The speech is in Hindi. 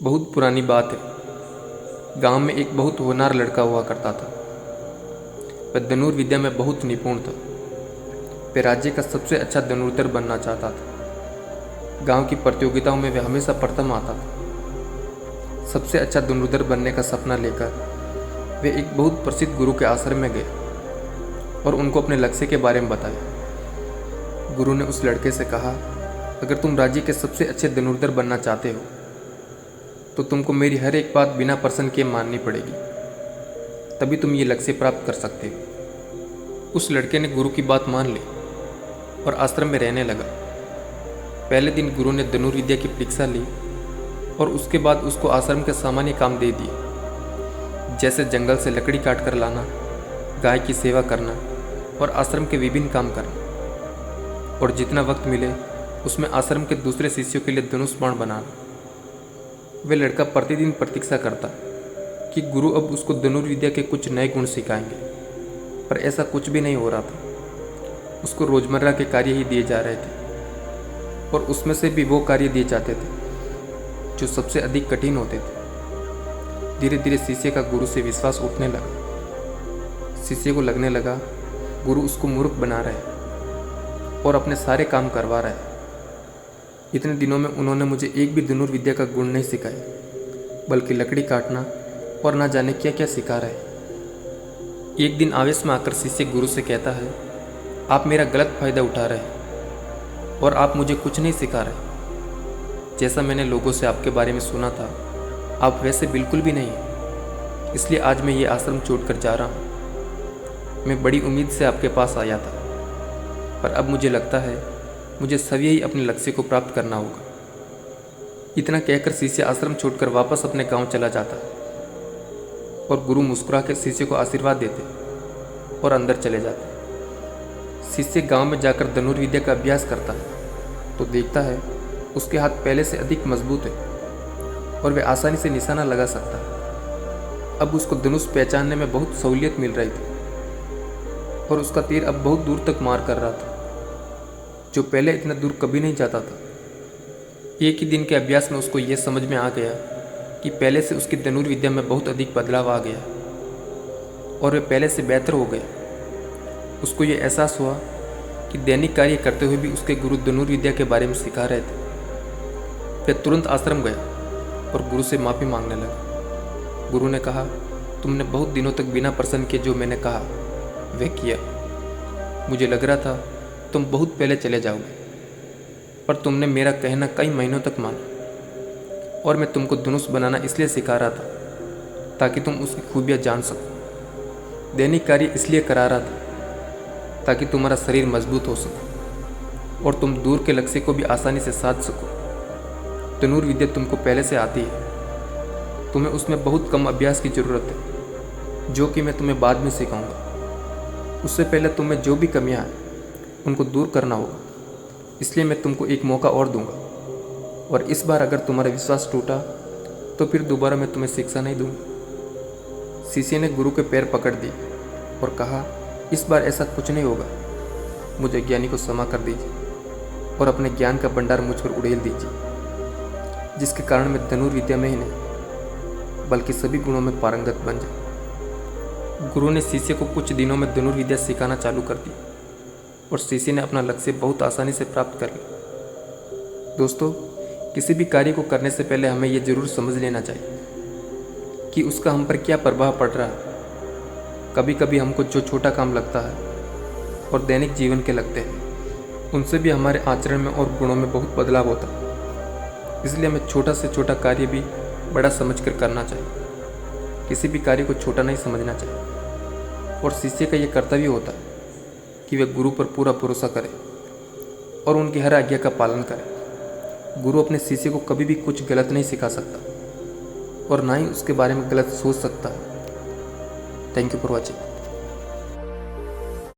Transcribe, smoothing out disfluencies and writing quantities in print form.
बहुत पुरानी बात है। गांव में एक बहुत होनहार लड़का हुआ करता था। वह धनुर्विद्या में बहुत निपुण था। वह राज्य का सबसे अच्छा धनुर्धर बनना चाहता था। गांव की प्रतियोगिताओं में वह हमेशा प्रथम आता था। सबसे अच्छा धनुर्धर बनने का सपना लेकर वे एक बहुत प्रसिद्ध गुरु के आश्रम में गए और उनको अपने लक्ष्य के बारे में बताया। गुरु ने उस लड़के से कहा, अगर तुम राज्य के सबसे अच्छे धनुर्धर बनना चाहते हो तो तुमको मेरी हर एक बात बिना प्रश्न किए माननी पड़ेगी, तभी तुम ये लक्ष्य प्राप्त कर सकते हो। उस लड़के ने गुरु की बात मान ली और आश्रम में रहने लगा। पहले दिन गुरु ने धनुर्विद्या की परीक्षा ली और उसके बाद उसको आश्रम के सामान्य काम दे दिए, जैसे जंगल से लकड़ी काट कर लाना, गाय की सेवा करना और आश्रम के विभिन्न काम करना। और जितना वक्त मिले उसमें आश्रम के दूसरे शिष्यों के लिए धनुष बाण बनाना। वह लड़का प्रतिदिन प्रतीक्षा करता कि गुरु अब उसको धनुर्विद्या के कुछ नए गुण सिखाएंगे, पर ऐसा कुछ भी नहीं हो रहा था। उसको रोजमर्रा के कार्य ही दिए जा रहे थे और उसमें से भी वो कार्य दिए जाते थे जो सबसे अधिक कठिन होते थे। धीरे धीरे शिष्य का गुरु से विश्वास उठने लगा। शिष्य को लगने लगा गुरु उसको मूर्ख बना रहे और अपने सारे काम करवा रहे। इतने दिनों में उन्होंने मुझे एक भी धनुर्विद्या का गुण नहीं सिखाया, बल्कि लकड़ी काटना और ना जाने क्या क्या सिखा रहे। एक दिन आवेश में आकर शिष्य गुरु से कहता है, आप मेरा गलत फायदा उठा रहे हैं और आप मुझे कुछ नहीं सिखा रहे। जैसा मैंने लोगों से आपके बारे में सुना था, आप वैसे बिल्कुल भी नहीं हैं। इसलिए आज मैं ये आश्रम छोड़कर जा रहा हूँ। मैं बड़ी उम्मीद से आपके पास आया था, पर अब मुझे लगता है मुझे सभी ही अपने लक्ष्य को प्राप्त करना होगा। इतना कहकर शिष्य आश्रम छोड़कर वापस अपने गांव चला जाता और गुरु मुस्कुरा कर शिष्य को आशीर्वाद देते और अंदर चले जाते। शिष्य गांव में जाकर धनुर्विद्या का अभ्यास करता है तो देखता है उसके हाथ पहले से अधिक मजबूत है और वह आसानी से निशाना लगा सकता है। अब उसको धनुष पहचानने में बहुत सहूलियत मिल रही थी और उसका तीर अब बहुत दूर तक मार कर रहा था, जो पहले इतना दूर कभी नहीं जाता था। एक ही दिन के अभ्यास में उसको यह समझ में आ गया कि पहले से उसकी धनुर्विद्या में बहुत अधिक बदलाव आ गया और वह पहले से बेहतर हो गया। उसको ये एहसास हुआ कि दैनिक कार्य करते हुए भी उसके गुरु धनुर्विद्या के बारे में सिखा रहे थे। वह तुरंत आश्रम गया और गुरु से माफ़ी मांगने लगा। गुरु ने कहा, तुमने बहुत दिनों तक बिना प्रश्न किए जो मैंने कहा वह किया। मुझे लग रहा था तुम बहुत पहले चले जाओगे, पर तुमने मेरा कहना कई महीनों तक माना और मैं तुमको धनुष बनाना इसलिए सिखा रहा था ताकि तुम उसकी खूबियाँ जान सको। दैनिक कार्य इसलिए करा रहा था ताकि तुम्हारा शरीर मजबूत हो सके और तुम दूर के लक्ष्य को भी आसानी से साध सको। धनुर्विद्या तुमको पहले से आती है, तुम्हें उसमें बहुत कम अभ्यास की ज़रूरत है, जो कि मैं तुम्हें बाद में सिखाऊंगा। उससे पहले तुम्हें जो भी कमियाँ हैं उनको दूर करना होगा। इसलिए मैं तुमको एक मौका और दूंगा और इस बार अगर तुम्हारा विश्वास टूटा तो फिर दोबारा मैं तुम्हें शिक्षा नहीं दूंगा। शिष्य ने गुरु के पैर पकड़ दिए और कहा, इस बार ऐसा कुछ नहीं होगा। मुझे ज्ञानी को क्षमा कर दीजिए और अपने ज्ञान का भंडार मुझ पर उड़ेल दीजिए, जिसके कारण मैं धनुर्विद्या में ही नहीं बल्कि सभी गुणों में पारंगत बन जाऊँ। गुरु ने शिष्य को कुछ दिनों में धनुर्विद्या सिखाना चालू कर दी और शिष्य ने अपना लक्ष्य बहुत आसानी से प्राप्त कर लिया। दोस्तों, किसी भी कार्य को करने से पहले हमें यह जरूर समझ लेना चाहिए कि उसका हम पर क्या प्रभाव पड़ रहा है। कभी कभी हमको जो छोटा काम लगता है और दैनिक जीवन के लगते हैं, उनसे भी हमारे आचरण में और गुणों में बहुत बदलाव होता है। इसलिए हमें छोटा से छोटा कार्य भी बड़ा समझकर करना चाहिए। किसी भी कार्य को छोटा नहीं समझना चाहिए और शिष्य का यह कर्तव्य होता है कि वे गुरु पर पूरा भरोसा करें और उनकी हर आज्ञा का पालन करें। गुरु अपने शिष्य को कभी भी कुछ गलत नहीं सिखा सकता और ना ही उसके बारे में गलत सोच सकता है। Thank you for watching.